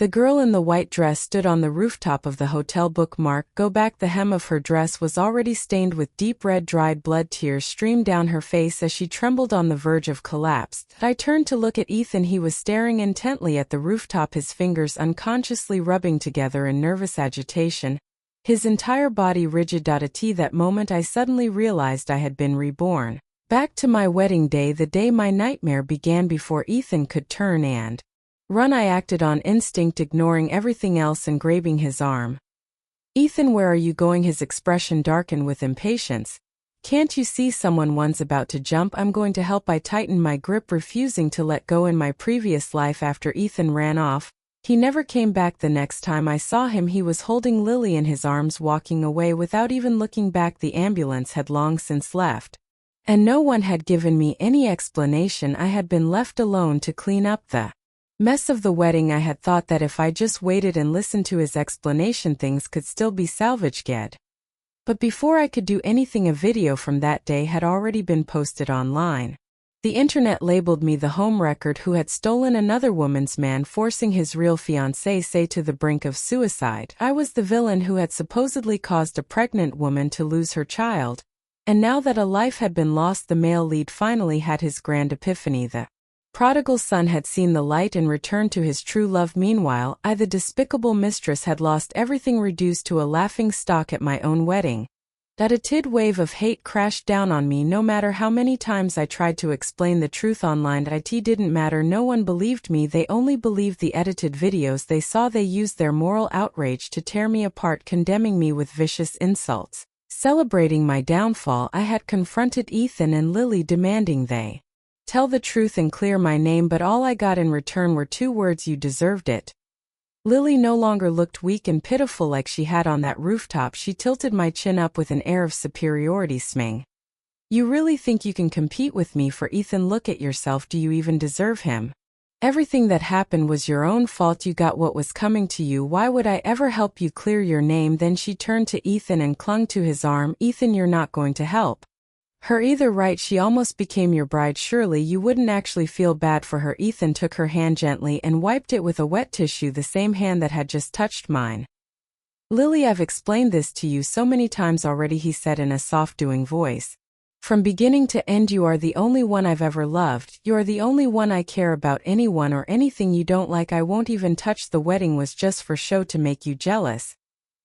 The girl in the white dress stood on the rooftop of the hotel. Bookmark go back. The hem of her dress was already stained with deep red. Dried blood. Tears streamed down her face as she trembled on the verge of collapse. I turned to look at Ethan. He was staring intently at the rooftop, his fingers unconsciously rubbing together in nervous agitation, his entire body rigid. At that moment I suddenly realized I had been reborn. Back to my wedding day, the day my nightmare began before Ethan could turn and run. I acted on instinct, ignoring everything else and grabbing his arm. "Ethan, where are you going?" His expression darkened with impatience. "Can't you see someone's about to jump?" "I'm going to help." I tightened my grip, refusing to let go. In my previous life, after Ethan ran off, he never came back. The next time I saw him, he was holding Lily in his arms, walking away without even looking back. The ambulance had long since left, and no one had given me any explanation. I had been left alone to clean up the mess of the wedding. I had thought that if I just waited and listened to his explanation, things could still be salvaged. But before I could do anything, a video from that day had already been posted online. The internet labeled me the homewrecker who had stolen another woman's man, forcing his real fiancée to the brink of suicide. I was the villain who had supposedly caused a pregnant woman to lose her child. And now that a life had been lost, the male lead finally had his grand epiphany. The prodigal son had seen the light and returned to his true love. Meanwhile, I, the despicable mistress, had lost everything, reduced to a laughing stock at my own wedding. That a tidal wave of hate crashed down on me. No matter how many times I tried to explain the truth online, it didn't matter. No one believed me. They only believed the edited videos they saw. They used their moral outrage to tear me apart, condemning me with vicious insults. Celebrating my downfall, I had confronted Ethan and Lily, demanding they tell the truth and clear my name, but all I got in return were 2 words: "You deserved it." Lily no longer looked weak and pitiful like she had on that rooftop. She tilted my chin up with an air of superiority, sming. "You really think you can compete with me for Ethan? Look at yourself. Do you even deserve him? Everything that happened was your own fault. You got what was coming to you. Why would I ever help you clear your name?" Then she turned to Ethan and clung to his arm. "Ethan, you're not going to help her either, right? She almost became your bride. Surely you wouldn't actually feel bad for her." Ethan took her hand gently and wiped it with a wet tissue, the same hand that had just touched mine. "Lily, I've explained this to you so many times already," he said in a soft, doing voice. "From beginning to end, you are the only one I've ever loved. You are the only one I care about. Anyone or anything you don't like, I won't even touch. The wedding was just for show, to make you jealous.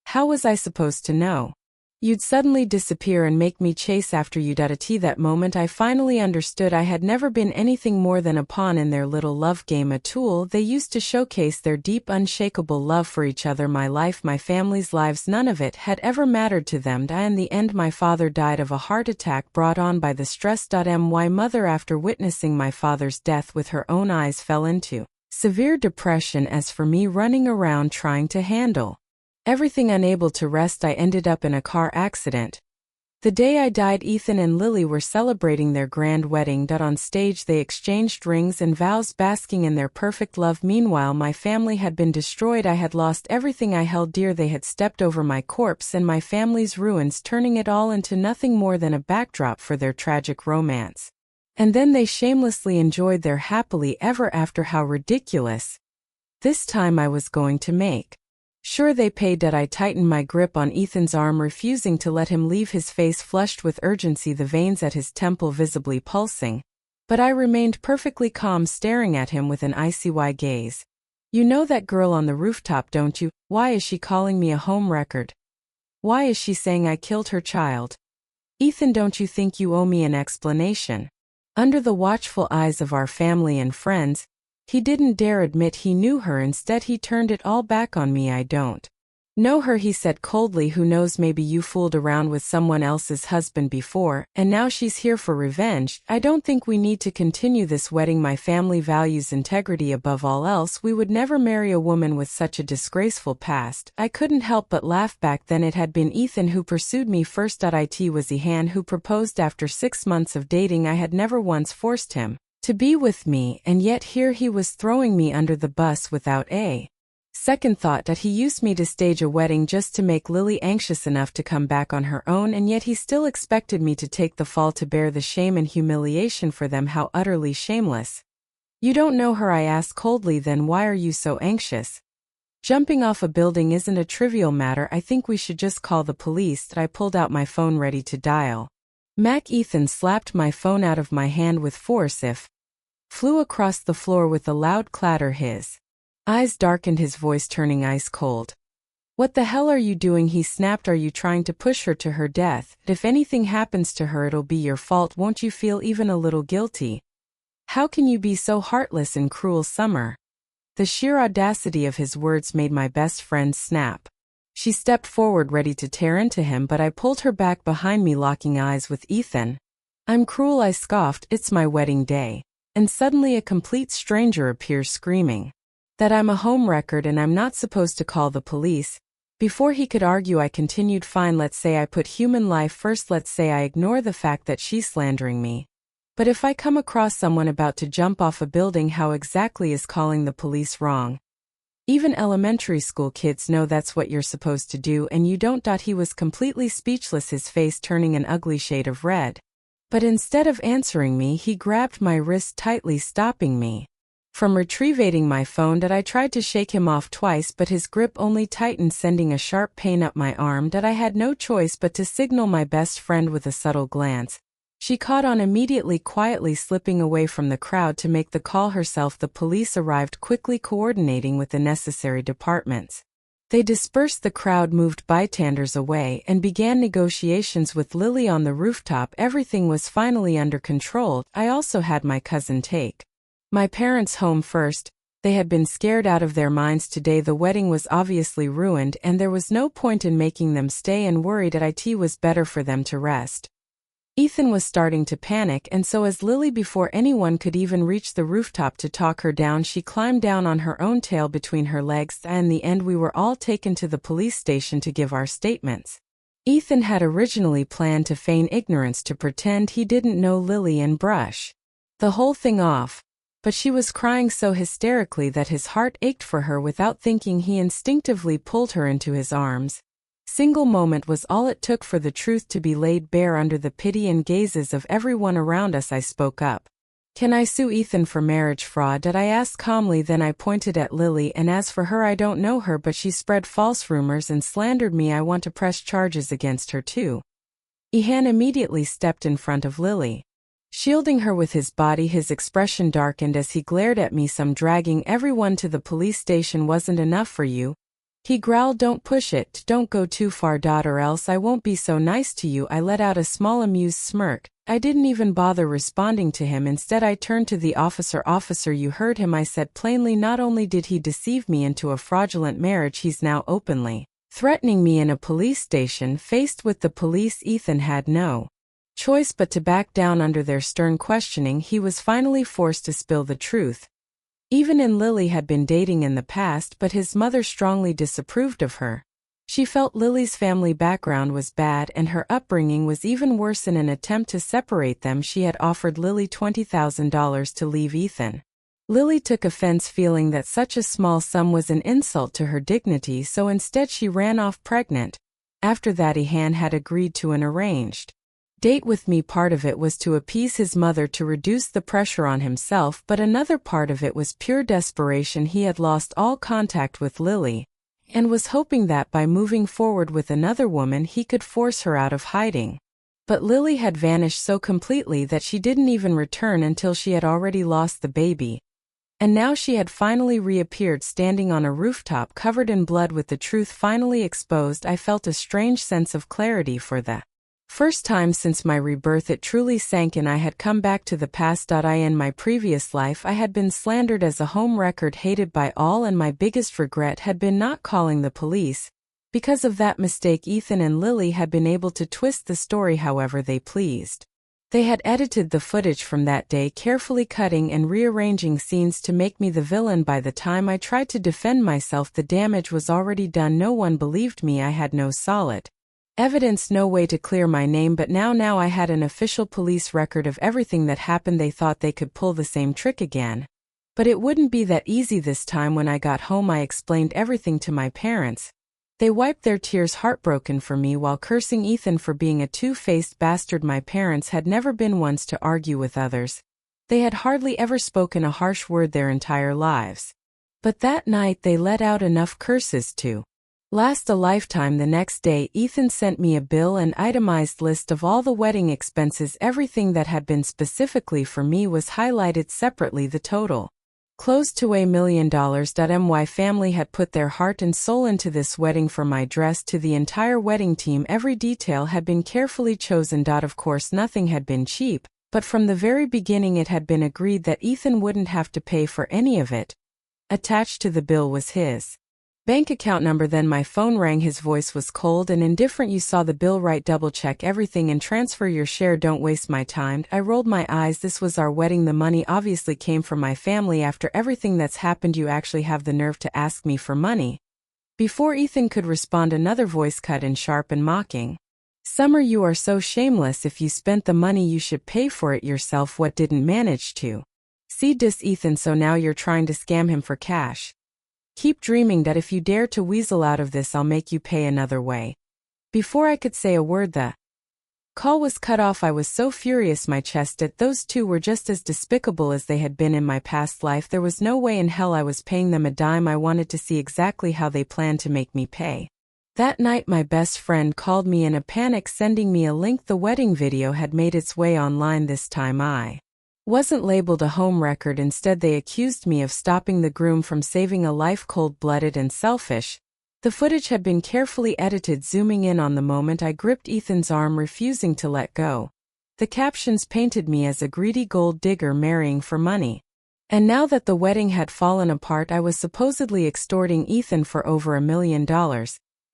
How was I supposed to know you'd suddenly disappear and make me chase after you?" That moment I finally understood. I had never been anything more than a pawn in their little love game, a tool they used to showcase their deep, unshakable love for each other. My life, my family's lives, none of it had ever mattered to them. In the end, my father died of a heart attack brought on by the stress. My mother, after witnessing my father's death with her own eyes, fell into severe depression. As for me, running around trying to handle everything, unable to rest, I ended up in a car accident. The day I died, Ethan and Lily were celebrating their grand wedding. On stage they exchanged rings and vows, basking in their perfect love. Meanwhile, my family had been destroyed. I had lost everything I held dear. They had stepped over my corpse and my family's ruins, turning it all into nothing more than a backdrop for their tragic romance. And then they shamelessly enjoyed their happily ever after. How ridiculous. This time I was going to make sure they paid. I tightened my grip on Ethan's arm, refusing to let him leave, his face flushed with urgency, the veins at his temple visibly pulsing. But I remained perfectly calm, staring at him with an icy wide gaze. "You know that girl on the rooftop, don't you? Why is she calling me a homewrecker? Why is she saying I killed her child? Ethan, don't you think you owe me an explanation?" Under the watchful eyes of our family and friends, he didn't dare admit he knew her. Instead, he turned it all back on me. "I don't know her," he said coldly. "Who knows, maybe you fooled around with someone else's husband before, and now she's here for revenge. I don't think we need to continue this wedding. My family values integrity above all else. We would never marry a woman with such a disgraceful past." I couldn't help but laugh back then. It had been Ethan who pursued me first. It was Ihan who proposed after 6 months of dating. I had never once forced him to be with me, and yet here he was throwing me under the bus without a second thought. He used me to stage a wedding just to make Lily anxious enough to come back on her own, and yet he still expected me to take the fall, to bear the shame and humiliation for them. How utterly shameless. "You don't know her?" I asked coldly. "Then why are you so anxious?" Jumping off a building isn't a trivial matter. I think we should just call the police. I pulled out my phone ready to dial. Mac. Ethan slapped my phone out of my hand with force. It flew across the floor with a loud clatter. His eyes darkened, his voice turning ice cold. What the hell are you doing? He snapped. Are you trying to push her to her death? If anything happens to her, it'll be your fault. Won't you feel even a little guilty? How can you be so heartless and cruel, Summer? The sheer audacity of his words made my best friend snap. She stepped forward ready to tear into him, but I pulled her back behind me, locking eyes with Ethan. I'm cruel, I scoffed. It's my wedding day. And suddenly a complete stranger appears, screaming that I'm a home record and I'm not supposed to call the police. Before he could argue, I continued, fine, let's say I put human life first. Let's say I ignore the fact that she's slandering me. But if I come across someone about to jump off a building, how exactly is calling the police wrong? Even elementary school kids know that's what you're supposed to do, and you don't. He was completely speechless, his face turning an ugly shade of red. But instead of answering me, he grabbed my wrist tightly, stopping me from retrieving my phone. I tried to shake him off twice, but his grip only tightened, sending a sharp pain up my arm. I had no choice but to signal my best friend with a subtle glance. She caught on immediately, quietly slipping away from the crowd to make the call herself. The police arrived quickly, coordinating with the necessary departments. They dispersed the crowd, moved bystanders away, and began negotiations with Lily on the rooftop. Everything was finally under control. I also had my cousin take my parents home first. They had been scared out of their minds today. The wedding was obviously ruined, and there was no point in making them stay and worried. It was better for them to rest. Ethan was starting to panic, and so as Lily, before anyone could even reach the rooftop to talk her down, she climbed down on her own, tail between her legs. In the end, we were all taken to the police station to give our statements. Ethan had originally planned to feign ignorance, to pretend he didn't know Lily and brush the whole thing off. But she was crying so hysterically that his heart ached for her. Without thinking, he instinctively pulled her into his arms. Single moment was all it took for the truth to be laid bare under the pity and gazes of everyone around us. I spoke up. Can I sue Ethan for marriage fraud? I asked calmly. Then I pointed at Lily, and as for her, I don't know her, but she spread false rumors and slandered me. I want to press charges against her too. Ethan immediately stepped in front of Lily, shielding her with his body. His expression darkened as he glared at me. Some dragging everyone to the police station wasn't enough for you? He growled. Don't push it, don't go too far, or else I won't be so nice to you. I let out a small amused smirk. I didn't even bother responding to him. Instead, I turned to the officer. Officer, you heard him, I said plainly. Not only did he deceive me into a fraudulent marriage, he's now openly threatening me in a police station. Faced with the police, Ethan had no choice but to back down. Under their stern questioning, he was finally forced to spill the truth. Even and Lily had been dating in the past, but his mother strongly disapproved of her. She felt Lily's family background was bad and her upbringing was even worse. In an attempt to separate them, she had offered Lily $20,000 to leave Ethan. Lily took offense, feeling that such a small sum was an insult to her dignity, so instead she ran off pregnant. After that, Ethan had agreed to an arranged date with me. Part of it was to appease his mother, to reduce the pressure on himself, but another part of it was pure desperation. He had lost all contact with Lily and was hoping that by moving forward with another woman he could force her out of hiding. But Lily had vanished so completely that she didn't even return until she had already lost the baby. And now she had finally reappeared, standing on a rooftop covered in blood, with the truth finally exposed. I felt a strange sense of clarity. For the first time since my rebirth, it truly sank in. I had come back to the past. In my previous life I had been slandered as a home record, hated by all, and my biggest regret had been not calling the police. Because of that mistake, Ethan and Lily had been able to twist the story however they pleased. They had edited the footage from that day, carefully cutting and rearranging scenes to make me the villain. By the time I tried to defend myself, the damage was already done. No one believed me. I had no solid evidence, no way to clear my name, but now I had an official police record of everything that happened. They thought they could pull the same trick again. But it wouldn't be that easy this time. When I got home, I explained everything to my parents. They wiped their tears, heartbroken for me, while cursing Ethan for being a two-faced bastard. My parents had never been ones to argue with others. They had hardly ever spoken a harsh word their entire lives. But that night they let out enough curses to last a lifetime. The next day Ethan sent me a bill and itemized list of all the wedding expenses. Everything that had been specifically for me was highlighted separately. The total, close to $1 million. My family had put their heart and soul into this wedding, from my dress to the entire wedding team. Every detail had been carefully chosen. Of course nothing had been cheap, but from the very beginning it had been agreed that Ethan wouldn't have to pay for any of it. Attached to the bill was his bank account number. Then my phone rang. His voice was cold and indifferent. "You saw the bill, right? Double-check everything and transfer your share. Don't waste my time." I rolled my eyes. This was our wedding. The money obviously came from my family. After everything that's happened, you actually have the nerve to ask me for money? Before Ethan could respond, another voice cut in, sharp and mocking. "Summer, you are so shameless. If you spent the money, you should pay for it yourself. What didn't manage to see this, Ethan? So now you're trying to scam him for cash? Keep dreaming that if you dare to weasel out of this, I'll make you pay another way." Before I could say a word, the call was cut off. I was so furious. My chest at those two were just as despicable as they had been in my past life. There was no way in hell I was paying them a dime. I wanted to see exactly how they planned to make me pay. That night my best friend called me in a panic, sending me a link. The wedding video had made its way online. This time I wasn't labeled a home record. Instead they accused me of stopping the groom from saving a life. Cold-blooded and selfish. The footage had been carefully edited, zooming in on the moment I gripped Ethan's arm, refusing to let go. The captions painted me as a greedy gold digger marrying for money. And now that the wedding had fallen apart, I was supposedly extorting Ethan for over $1 million.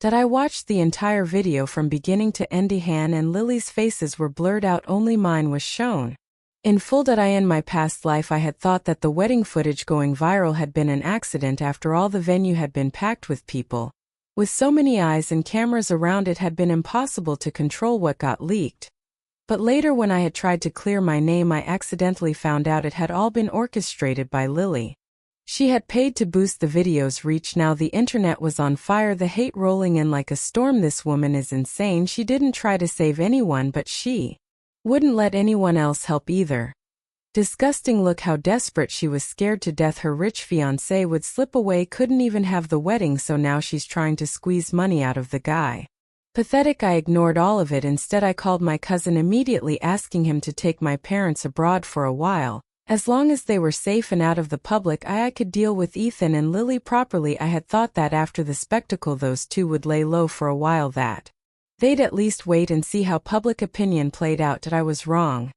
That I watched the entire video from beginning to end. Han and Lily's faces were blurred out, only mine was shown in full. In my past life I had thought that the wedding footage going viral had been an accident. After all, the venue had been packed with people. With so many eyes and cameras around, it had been impossible to control what got leaked. But later, when I had tried to clear my name, I accidentally found out it had all been orchestrated by Lily. She had paid to boost the video's reach. Now the internet was on fire, the hate rolling in like a storm. This woman is insane. She didn't try to save anyone, but she wouldn't let anyone else help either. Disgusting. Look how desperate she was, scared to death her rich fiancé would slip away, couldn't even have the wedding, so now she's trying to squeeze money out of the guy. Pathetic. I ignored all of it. Instead I called my cousin immediately, asking him to take my parents abroad for a while. As long as they were safe and out of the public eye, I could deal with Ethan and Lily properly. I had thought that after the spectacle those two would lay low for a while, that they'd at least wait and see how public opinion played out. But I was wrong.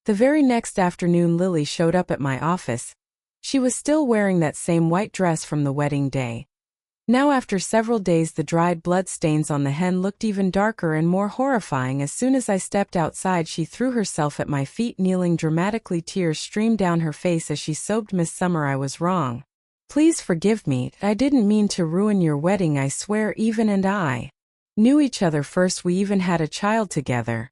The very next afternoon Lily showed up at my office. She was still wearing that same white dress from the wedding day. Now, after several days, the dried blood stains on the hen looked even darker and more horrifying. As soon as I stepped outside, she threw herself at my feet, kneeling dramatically. Tears streamed down her face as she sobbed, "Miss Summer, I was wrong. Please forgive me. I didn't mean to ruin your wedding. I swear Ethan and I knew each other first. We even had a child together."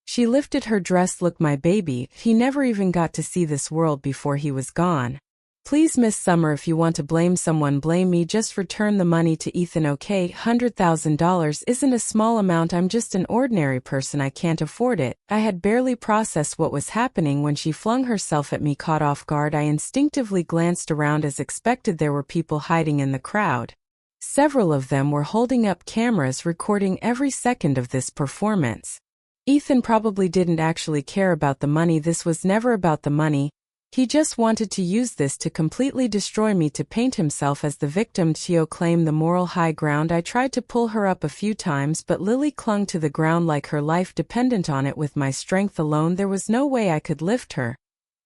She lifted her dress. "Look, my baby, he never even got to see this world before he was gone. Please, Miss Summer, if you want to blame someone, blame me. Just return the money to Ethan, okay? $100,000 isn't a small amount. I'm just an ordinary person. I can't afford it." I had barely processed what was happening when she flung herself at me. Caught off guard, I instinctively glanced around. As expected, there were people hiding in the crowd. Several of them were holding up cameras, recording every second of this performance. Ethan probably didn't actually care about the money. This was never about the money. He just wanted to use this to completely destroy me, to paint himself as the victim, to claim the moral high ground. I tried to pull her up a few times, but Lily clung to the ground like her life depended on it. With my strength alone, there was no way I could lift her.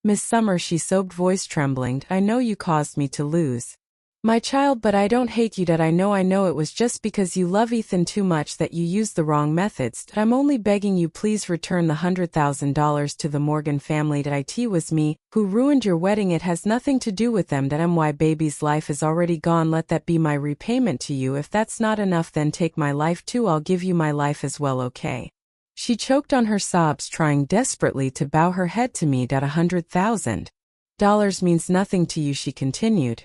"Miss Summer," she sobbed, voice trembling, "I know you caused me to lose my child, but I don't hate you. That I know it was just because you love Ethan too much that you used the wrong methods. I'm only begging you, please return the $100,000 to the Morgan family. It was me who ruined your wedding. It has nothing to do with them. That my baby's life is already gone. Let that be my repayment to you. If that's not enough, then take my life too. I'll give you my life as well, okay?" She choked on her sobs, trying desperately to bow her head to me. "That $100,000 means nothing to you," she continued.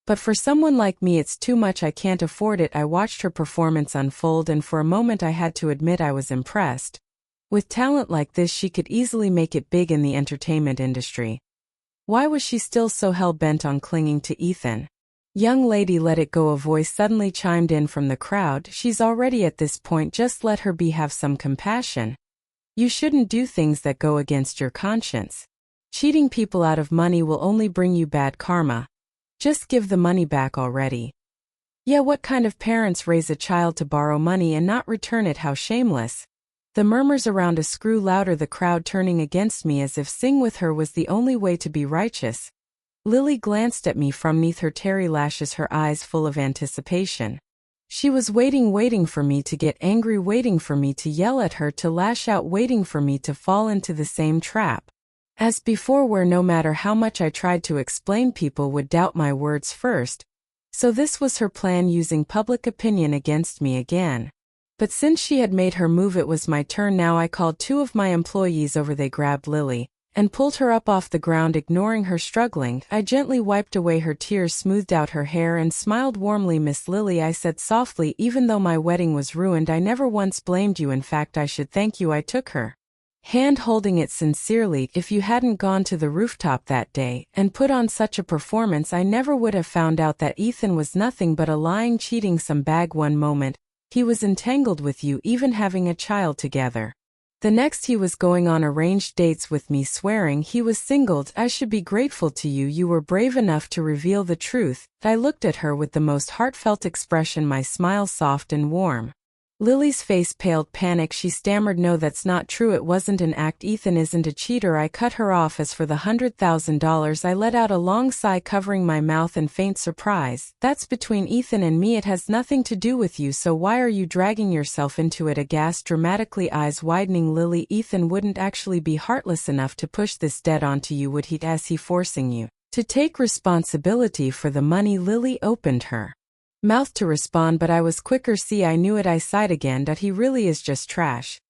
"But for someone like me, it's too much. I can't afford it." I watched her performance unfold, and for a moment I had to admit I was impressed. With talent like this, she could easily make it big in the entertainment industry. Why was she still so hell-bent on clinging to Ethan? Young lady, let it go, a voice suddenly chimed in from the crowd. She's already at this point, just let her be, have some compassion. You shouldn't do things that go against your conscience. Cheating people out of money will only bring you bad karma. Just give the money back already. Yeah, what kind of parents raise a child to borrow money and not return it? How shameless. The murmurs around us grew louder, the crowd turning against me as if sing with her was the only way to be righteous. Lily glanced at me from neath her tarry lashes, her eyes full of anticipation. She was waiting for me to get angry, waiting for me to yell at her, to lash out, waiting for me to fall into the same trap as before, where no matter how much I tried to explain, people would doubt my words first. So this was her plan, using public opinion against me again. But since she had made her move, it was my turn now. I called 2 of my employees over. They grabbed Lily and pulled her up off the ground, ignoring her struggling. I gently wiped away her tears, smoothed out her hair, and smiled warmly. Miss Lily, I said softly, even though my wedding was ruined, I never once blamed you. In fact, I should thank you. I took her hand, holding it sincerely. If you hadn't gone to the rooftop that day and put on such a performance, I never would have found out that Ethan was nothing but a lying, cheating scumbag. One moment he was entangled with you, even having a child together. The next he was going on arranged dates with me, swearing he was singled. I should be grateful to you. You were brave enough to reveal the truth. I looked at her with the most heartfelt expression, my smile soft and warm. Lily's face paled, panic. She stammered, no, that's not true. It wasn't an act. Ethan isn't a cheater. I cut her off. As for the $100,000, I let out a long sigh, covering my mouth in faint surprise. That's between Ethan and me. It has nothing to do with you, so why are you dragging yourself into it? Aghast, dramatically, eyes widening. Lily, Ethan wouldn't actually be heartless enough to push this debt onto you, would he? Is he forcing you to take responsibility for the money? Lily opened her mouth to respond, but I was quicker. See, I knew it. I sighed again. That he really is just trash.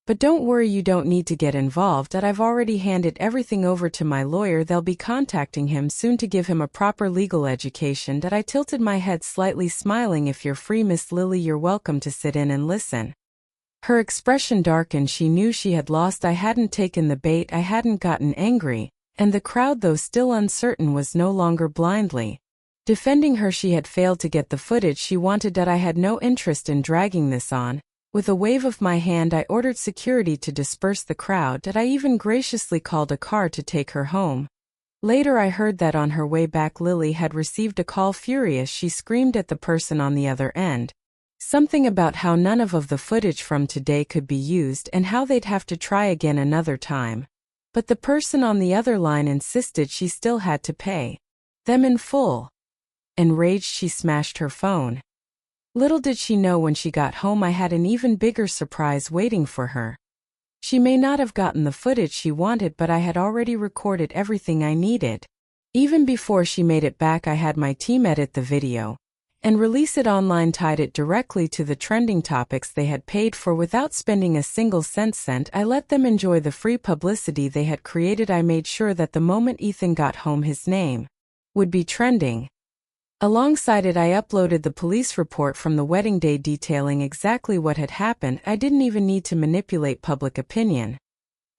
But don't worry, you don't need to get involved. That I've already handed everything over to my lawyer. They'll be contacting him soon to give him a proper legal education. That I tilted my head slightly, smiling. If you're free, Miss Lily, you're welcome to sit in and listen. Her expression darkened. She knew she had lost. I hadn't taken the bait. I hadn't gotten angry. And the crowd, though still uncertain, was no longer blindly defending her. She had failed to get the footage she wanted. That I had no interest in dragging this on. With a wave of my hand, I ordered security to disperse the crowd. That I even graciously called a car to take her home. Later I heard that on her way back, Lily had received a call. Furious, she screamed at the person on the other end. Something about how none of the footage from today could be used and how they'd have to try again another time. But the person on the other line insisted she still had to pay them in full. Enraged, she smashed her phone. Little did she know when she got home I had an even bigger surprise waiting for her. She may not have gotten the footage she wanted, but I had already recorded everything I needed. Even before she made it back, I had my team edit the video and release it online, tied it directly to the trending topics they had paid for without spending a single cent. I let them enjoy the free publicity they had created. I made sure that the moment Ethan got home, his name would be trending. Alongside it, I uploaded the police report from the wedding day detailing exactly what had happened. I didn't even need to manipulate public opinion.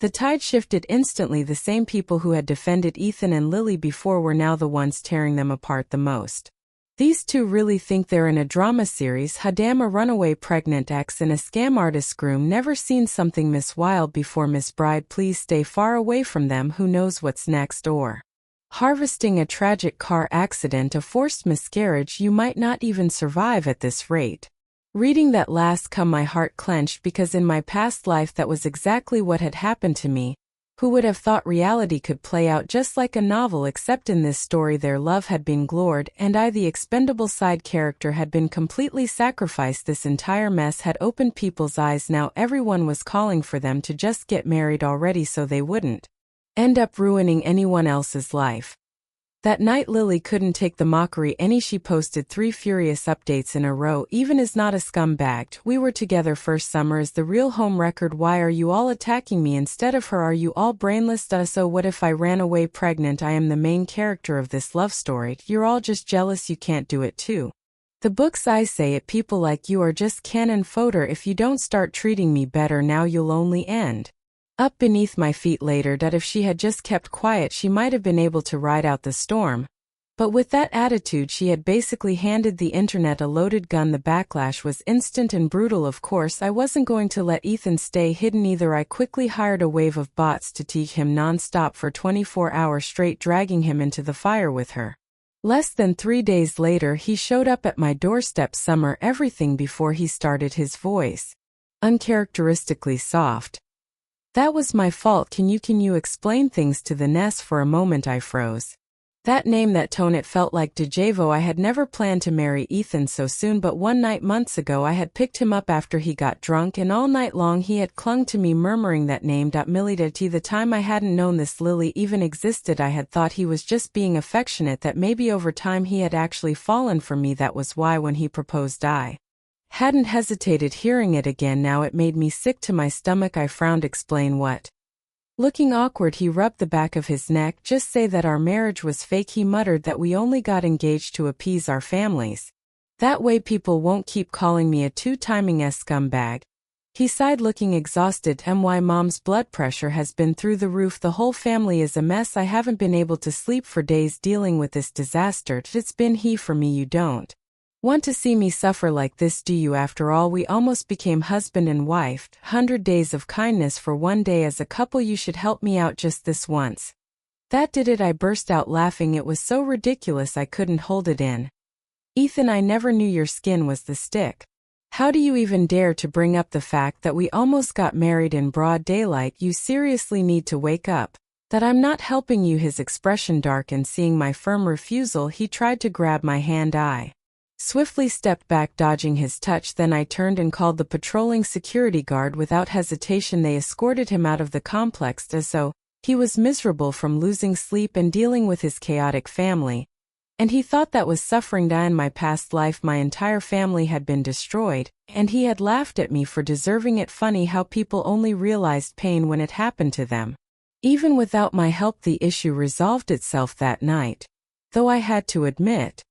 The tide shifted instantly. The same people who had defended Ethan and Lily before were now the ones tearing them apart the most. These two really think they're in a drama series. Damn, a runaway pregnant ex and a scam artist groom. Never seen something Miss Wild before. Miss Bride, please stay far away from them. Who knows what's next? Or harvesting a tragic car accident, a forced miscarriage. You might not even survive at this rate. Reading that last come, my heart clenched, because in my past life that was exactly what had happened to me. Who would have thought reality could play out just like a novel? Except in this story their love had been glorified, and I, the expendable side character, had been completely sacrificed. This entire mess had opened people's eyes. Now everyone was calling for them to just get married already so they wouldn't end up ruining anyone else's life. That night Lily couldn't take the mockery any. She posted 3 furious updates in a row. Even is not a scumbag. We were together first summer is the real home record. Why are you all attacking me instead of her? Are you all brainless? So what if I ran away pregnant? I am the main character of this love story. You're all just jealous you can't do it too. The books I say it, people like you are just cannon fodder. If you don't start treating me better now, you'll only end up beneath my feet later. That if she had just kept quiet, she might have been able to ride out the storm. But with that attitude she had basically handed the internet a loaded gun. The backlash was instant and brutal. Of course I wasn't going to let Ethan stay hidden either. I quickly hired a wave of bots to teach him non-stop for 24 hours straight, dragging him into the fire with her. Less than 3 days later he showed up at my doorstep. Summer everything before he started, his voice uncharacteristically soft. That was my fault. Can you explain things to the Ness? For a moment I froze. That name, that tone, it felt like déjà vu. I had never planned to marry Ethan so soon, but one night months ago I had picked him up after he got drunk, and all night long he had clung to me, murmuring that name. Millie. The time I hadn't known this Lily even existed, I had thought he was just being affectionate, that maybe over time he had actually fallen for me. That was why when he proposed I hadn't hesitated. Hearing it again now, it made me sick to my stomach. I frowned. Explain what? Looking awkward, he rubbed the back of his neck. Just say that our marriage was fake. He muttered that we only got engaged to appease our families. That way people won't keep calling me a two-timing scumbag. He sighed, looking exhausted. My mom's blood pressure has been through the roof. The whole family is a mess. I haven't been able to sleep for days dealing with this disaster. It's been he for me. You don't want to see me suffer like this, do you? After all, we almost became husband and wife. 100 days of kindness for one day as a couple. You should help me out just this once. That did it. I burst out laughing. It was so ridiculous I couldn't hold it in. Ethan, I never knew your skin was the stick. How do you even dare to bring up the fact that we almost got married in broad daylight? You seriously need to wake up. That I'm not helping you. His expression darkened, seeing my firm refusal. He tried to grab my hand. I swiftly stepped back, dodging his touch. Then I turned and called the patrolling security guard. Without hesitation they escorted him out of the complex, as though he was miserable from losing sleep and dealing with his chaotic family. And he thought that was suffering. In my past life my entire family had been destroyed, and he had laughed at me for deserving it. Funny how people only realized pain when it happened to them. Even without my help the issue resolved itself that night. Though I had to admit,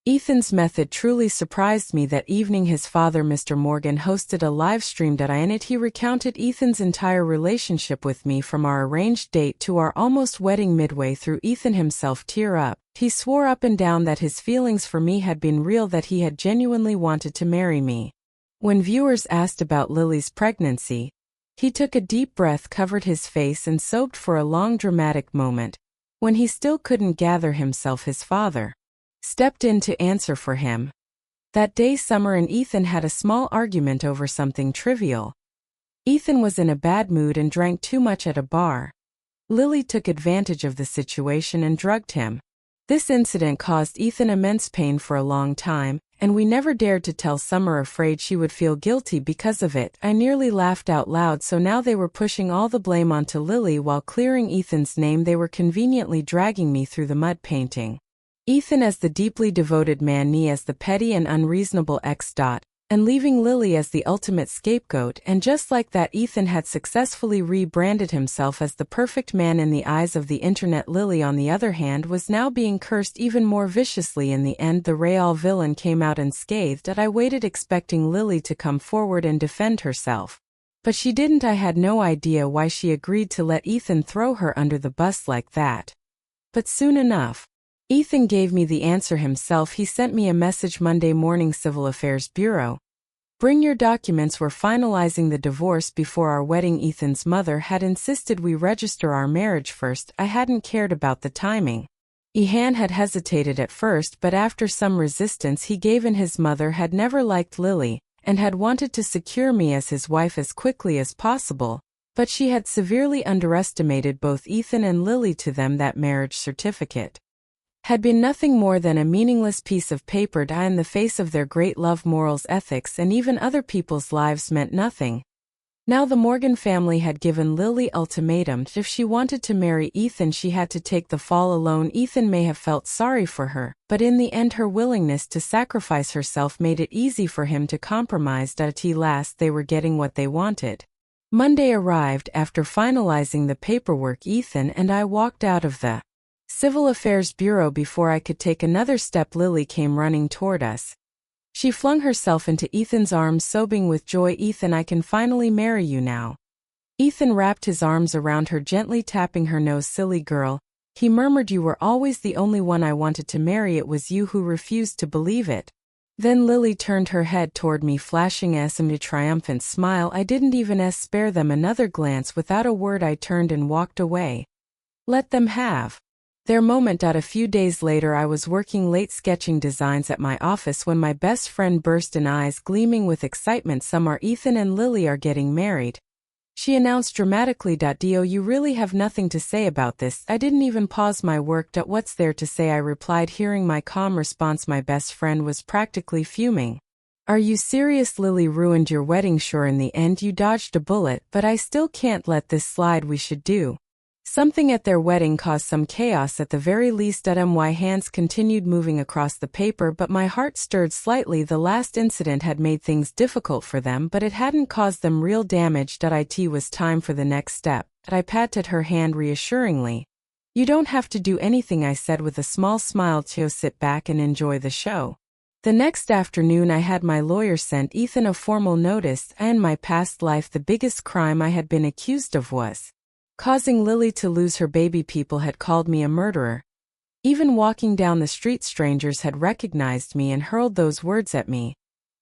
Ethan's method truly surprised me. That evening his father, Mr. Morgan, hosted a live stream. In it he recounted Ethan's entire relationship with me, from our arranged date to our almost wedding. Midway through Ethan himself tear up. He swore up and down that his feelings for me had been real, that he had genuinely wanted to marry me. When viewers asked about Lily's pregnancy, he took a deep breath, covered his face and sobbed for a long dramatic moment. When he still couldn't gather himself, his father stepped in to answer for him. That day Summer and Ethan had a small argument over something trivial. Ethan was in a bad mood and drank too much at a bar. Lily took advantage of the situation and drugged him. This incident caused Ethan immense pain for a long time, and we never dared to tell Summer, afraid she would feel guilty because of it. I nearly laughed out loud. So now they were pushing all the blame onto Lily while clearing Ethan's name. They were conveniently dragging me through the mud, painting Ethan as the deeply devoted man, me as the petty and unreasonable ex. And leaving Lily as the ultimate scapegoat. And just like that, Ethan had successfully rebranded himself as the perfect man in the eyes of the internet. Lily, on the other hand, was now being cursed even more viciously. In the end, the real villain came out unscathed. I waited, expecting Lily to come forward and defend herself. But she didn't. I had no idea why she agreed to let Ethan throw her under the bus like that. But soon enough, Ethan gave me the answer himself. He sent me a message Monday morning: Civil Affairs Bureau. Bring your documents. We're finalizing the divorce before our wedding. Ethan's mother had insisted we register our marriage first. I hadn't cared about the timing. Ethan had hesitated at first, but after some resistance he gave in. His mother had never liked Lily, and had wanted to secure me as his wife as quickly as possible, but she had severely underestimated both Ethan and Lily. To them that marriage certificate had been nothing more than a meaningless piece of paper. In the face of their great love, morals, ethics, and even other people's lives meant nothing. Now the Morgan family had given Lily ultimatums. If she wanted to marry Ethan, she had to take the fall alone. Ethan may have felt sorry for her, but in the end her willingness to sacrifice herself made it easy for him to compromise. At last they were getting what they wanted. Monday arrived. After finalizing the paperwork, Ethan and I walked out of the Civil Affairs Bureau. Before I could take another step, Lily came running toward us. She flung herself into Ethan's arms, sobbing with joy. Ethan, I can finally marry you now. Ethan wrapped his arms around her, gently tapping her nose. Silly girl, He murmured, "You were always the only one I wanted to marry. It was you who refused to believe it." Then Lily turned her head toward me, flashing a triumphant smile. I didn't even spare them another glance. Without a word I turned and walked away. Let them have their moment. A few days later I was working late sketching designs at my office when my best friend burst in, eyes gleaming with excitement. "Summer, Ethan and Lily are getting married," she announced dramatically. "Do you really have nothing to say about this?" I didn't even pause my work. "What's there to say?" I replied. Hearing my calm response, my best friend was practically fuming. "Are you serious? Lily ruined your wedding." "Sure, in the end you dodged a bullet, but I still can't let this slide. We should do something at their wedding, cause some chaos at the very least." My hands continued moving across the paper, but my heart stirred slightly. The last incident had made things difficult for them, but it hadn't caused them real damage. It was time for the next step. I patted her hand reassuringly. "You don't have to do anything," I said with a small smile. "To sit back and enjoy the show." The next afternoon I had my lawyer send Ethan a formal notice. In my past life the biggest crime I had been accused of was causing Lily to lose her baby. People had called me a murderer. Even walking down the street strangers had recognized me and hurled those words at me.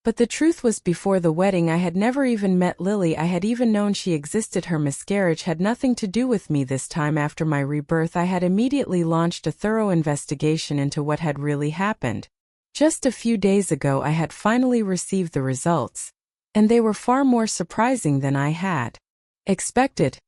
But the truth was, before the wedding I had never even met Lily. I had even known she existed. Her miscarriage had nothing to do with me. This time, after my rebirth, I had immediately launched a thorough investigation into what had really happened. Just a few days ago I had finally received the results, and they were far more surprising than I had expected.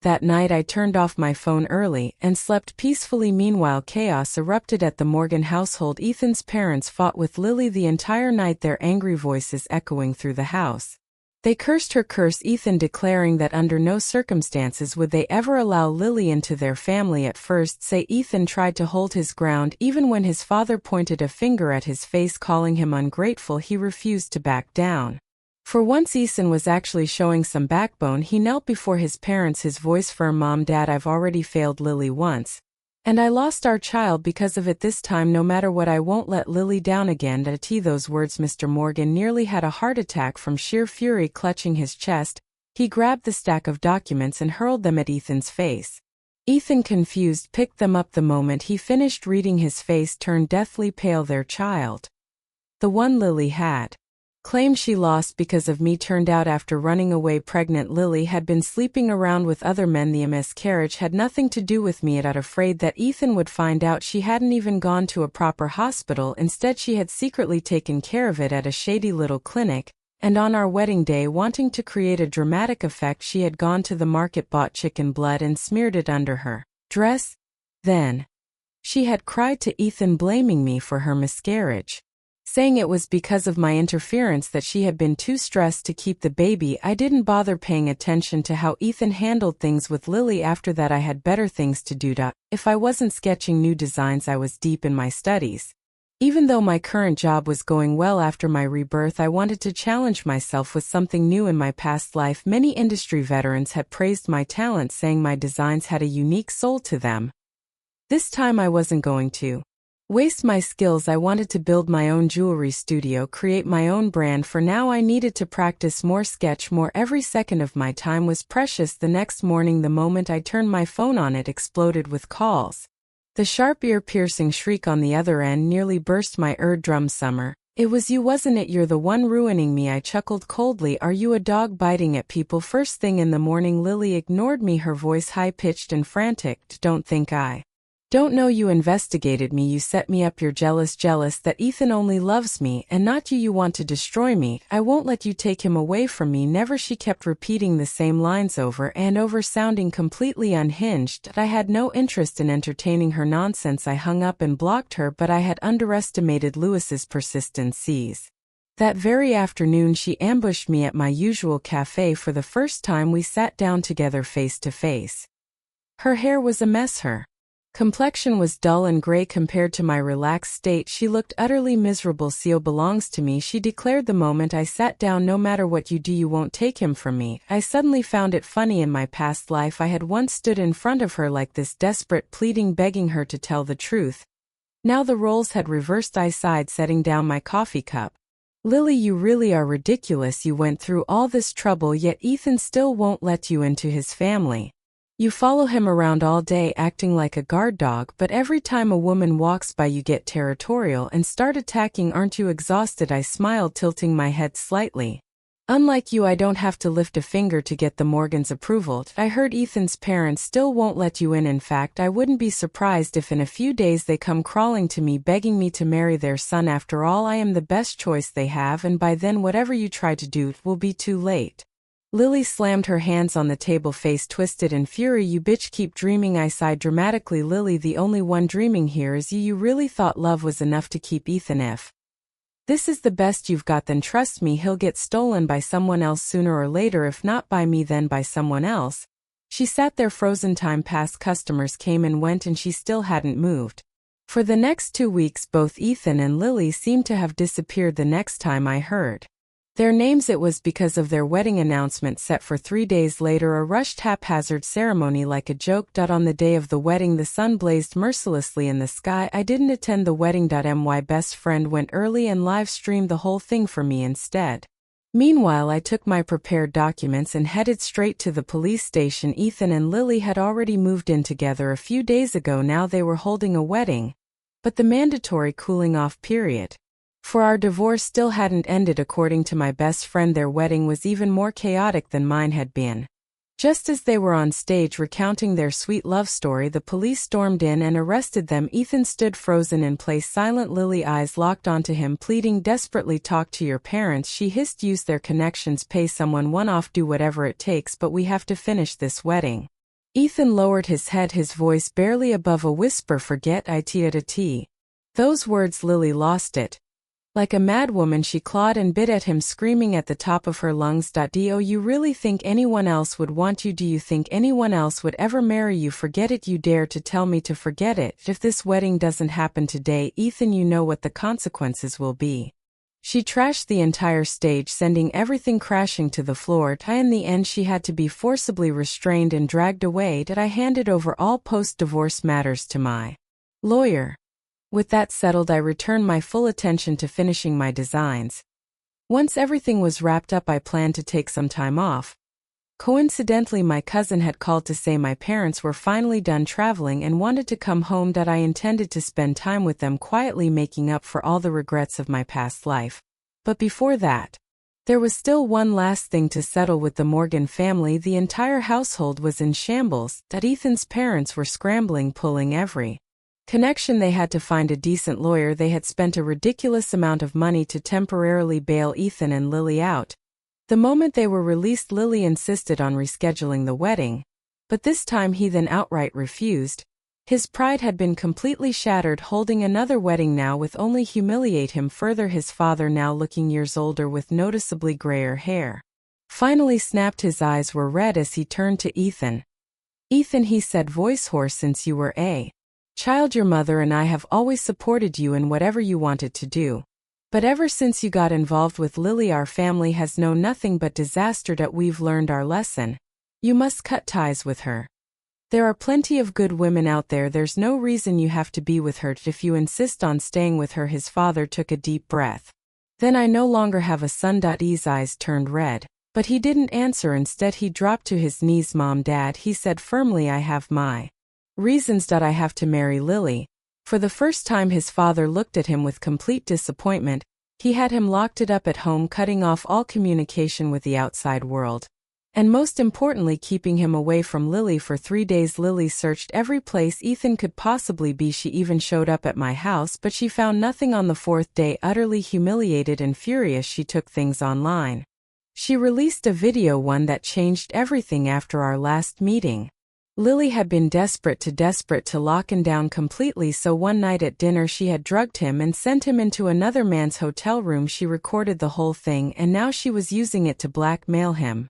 That night I turned off my phone early and slept peacefully. Meanwhile, chaos erupted at the Morgan household. Ethan's parents fought with Lily the entire night, their angry voices echoing through the house. They cursed her, Ethan declaring that under no circumstances would they ever allow Lily into their family. At first, Ethan tried to hold his ground. Even when his father pointed a finger at his face calling him ungrateful, he refused to back down. For once Ethan was actually showing some backbone. He knelt before his parents, his voice firm. "Mom, Dad, I've already failed Lily once, and I lost our child because of it. This time, no matter what, I won't let Lily down again." Those words, Mr. Morgan nearly had a heart attack from sheer fury. Clutching his chest, he grabbed the stack of documents and hurled them at Ethan's face. Ethan, confused, picked them up. The moment he finished reading, his face turned deathly pale. Their child, the one Lily had claimed she lost because of me, turned out after running away pregnant. Lily had been sleeping around with other men. The miscarriage had nothing to do with me. Afraid that Ethan would find out, she hadn't even gone to a proper hospital. Instead, she had secretly taken care of it at a shady little clinic, and on our wedding day, wanting to create a dramatic effect, she had gone to the market, bought chicken blood and smeared it under her dress. Then she had cried to Ethan, blaming me for her miscarriage, saying it was because of my interference, that she had been too stressed to keep the baby. I didn't bother paying attention to how Ethan handled things with Lily. After that I had better things to do. If I wasn't sketching new designs, I was deep in my studies. Even though my current job was going well, after my rebirth I wanted to challenge myself with something new. In my past life, many industry veterans had praised my talent, saying my designs had a unique soul to them. This time I wasn't going to waste my skills. I wanted to build my own jewelry studio, create my own brand. For now I needed to practice more, sketch more. Every second of my time was precious. The next morning, the moment I turned my phone on, it exploded with calls. The sharp ear-piercing shriek on the other end nearly burst my eardrum. "Summer, it was you, wasn't it? You're the one ruining me." I chuckled coldly. "Are you a dog biting at people first thing in the morning?" Lily ignored me, her voice high-pitched and frantic. "Don't think I don't know. You investigated me. You set me up. You're jealous that Ethan only loves me and not you. You want to destroy me. I won't let you take him away from me. Never." She kept repeating the same lines over and over, sounding completely unhinged. I had no interest in entertaining her nonsense. I hung up and blocked her, but I had underestimated Lewis's persistencies. That very afternoon she ambushed me at my usual cafe. For the first time we sat down together face to face. Her hair was a mess. Her complexion was dull and gray compared to my relaxed state. She looked utterly miserable. "Seal belongs to me," she declared the moment I sat down. "No matter what you do, you won't take him from me." I suddenly found it funny. In my past life I had once stood in front of her like this, desperate, pleading, begging her to tell the truth. Now the roles had reversed. I sighed, setting down my coffee cup. "Lily, you really are ridiculous. You went through all this trouble, yet Ethan still won't let you into his family." You follow him around all day acting like a guard dog, but every time a woman walks by you get territorial and start attacking. Aren't you exhausted? I smiled, tilting my head slightly. Unlike you, I don't have to lift a finger to get the Morgans' approval. I heard Ethan's parents still won't let you in. In fact, I wouldn't be surprised if in a few days they come crawling to me begging me to marry their son. After all, I am the best choice they have, and by then whatever you try to do will be too late. Lily slammed her hands on the table, face twisted in fury. You bitch, keep dreaming. I sighed dramatically. Lily, the only one dreaming here is you. You really thought love was enough to keep Ethan? If this is the best you've got, then trust me, he'll get stolen by someone else sooner or later. If not by me, then by someone else. She sat there frozen. Time passed, customers came and went, and she still hadn't moved. For the next 2 weeks, both Ethan and Lily seemed to have disappeared. The next time I heard their names, it was because of their wedding announcement set for 3 days later, a rushed haphazard ceremony like a joke. On the day of the wedding, the sun blazed mercilessly in the sky. I didn't attend the wedding. My best friend went early and live streamed the whole thing for me instead. Meanwhile, I took my prepared documents and headed straight to the police station. Ethan and Lily had already moved in together a few days ago. Now they were holding a wedding, but the mandatory cooling off period for our divorce still hadn't ended. According to my best friend, their wedding was even more chaotic than mine had been. Just as they were on stage recounting their sweet love story, the police stormed in and arrested them. Ethan stood frozen in place, silent, Lily eyes locked onto him, pleading desperately. Talk to your parents, she hissed. Use their connections, pay someone one off, do whatever it takes, but we have to finish this wedding. Ethan lowered his head, his voice barely above a whisper. Forget it. Those words, Lily lost it. Like a madwoman, she clawed and bit at him, screaming at the top of her lungs. Do you really think anyone else would want you? Do you think anyone else would ever marry you? Forget it. You dare to tell me to forget it? If this wedding doesn't happen today, Ethan, you know what the consequences will be. She trashed the entire stage, sending everything crashing to the floor. In the end, she had to be forcibly restrained and dragged away. I handed over all post-divorce matters to my lawyer. With that settled, I returned my full attention to finishing my designs. Once everything was wrapped up, I planned to take some time off. Coincidentally, my cousin had called to say my parents were finally done traveling and wanted to come home. I intended to spend time with them, quietly making up for all the regrets of my past life. But before that, there was still one last thing to settle with the Morgan family. The entire household was in shambles. Ethan's parents were scrambling, pulling every connection they had to find a decent lawyer. They had spent a ridiculous amount of money to temporarily bail Ethan and Lily out. The moment they were released, Lily insisted on rescheduling the wedding, but this time he then outright refused. His pride had been completely shattered. Holding another wedding now would only humiliate him further. His father, now looking years older with noticeably grayer hair, finally snapped. His eyes were red as he turned to Ethan. Ethan, he said, voice hoarse, since you were a child, your mother and I have always supported you in whatever you wanted to do. But ever since you got involved with Lily, our family has known nothing but disaster. We've learned our lesson. You must cut ties with her. There are plenty of good women out there. There's no reason you have to be with her. If you insist on staying with her. His father took a deep breath. Then I no longer have a son. His eyes turned red, but he didn't answer. Instead, he dropped to his knees. Mom, Dad, he said firmly, I have my reasons. I have to marry Lily. For the first time, his father looked at him with complete disappointment. He had him locked up at home, cutting off all communication with the outside world, and most importantly, keeping him away from Lily for 3 days. Lily searched every place Ethan could possibly be. She even showed up at my house, but she found nothing. On the 4th day, utterly humiliated and furious, she took things online. She released a video, one that changed everything. After our last meeting, Lily had been desperate to lock him down completely, so one night at dinner she had drugged him and sent him into another man's hotel room. She recorded the whole thing, and now she was using it to blackmail him.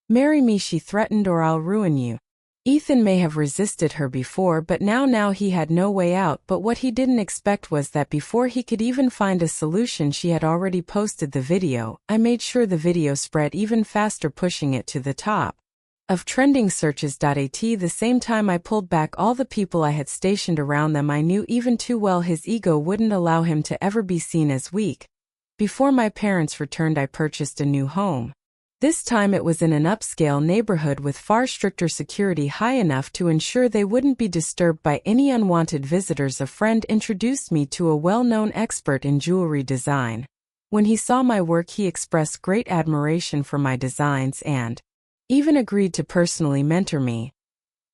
Marry me, she threatened, or I'll ruin you. Ethan may have resisted her before, but now he had no way out. But what he didn't expect was that before he could even find a solution, she had already posted the video. I made sure the video spread even faster, pushing it to the top of trending searches. At the same time, I pulled back all the people I had stationed around them. I knew even too well his ego wouldn't allow him to ever be seen as weak. Before my parents returned, I purchased a new home. This time it was in an upscale neighborhood with far stricter security, high enough to ensure they wouldn't be disturbed by any unwanted visitors. A friend introduced me to a well-known expert in jewelry design. When he saw my work, he expressed great admiration for my designs and even agreed to personally mentor me.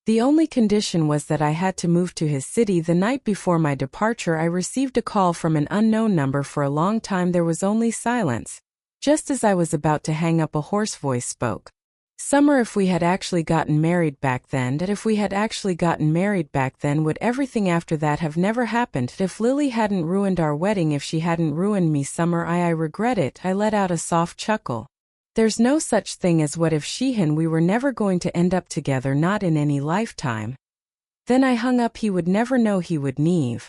The only condition was that I had to move to his city. The night before my departure, I received a call from an unknown number. For a long time there was only silence. Just as I was about to hang up, a hoarse voice spoke. Summer, if we had actually gotten married back then, would everything after that have never happened? If Lily hadn't ruined our wedding, if she hadn't ruined me, Summer, I regret it. I let out a soft chuckle. There's no such thing as what if we were never going to end up together, not in any lifetime. Then I hung up. He would never know, he would never.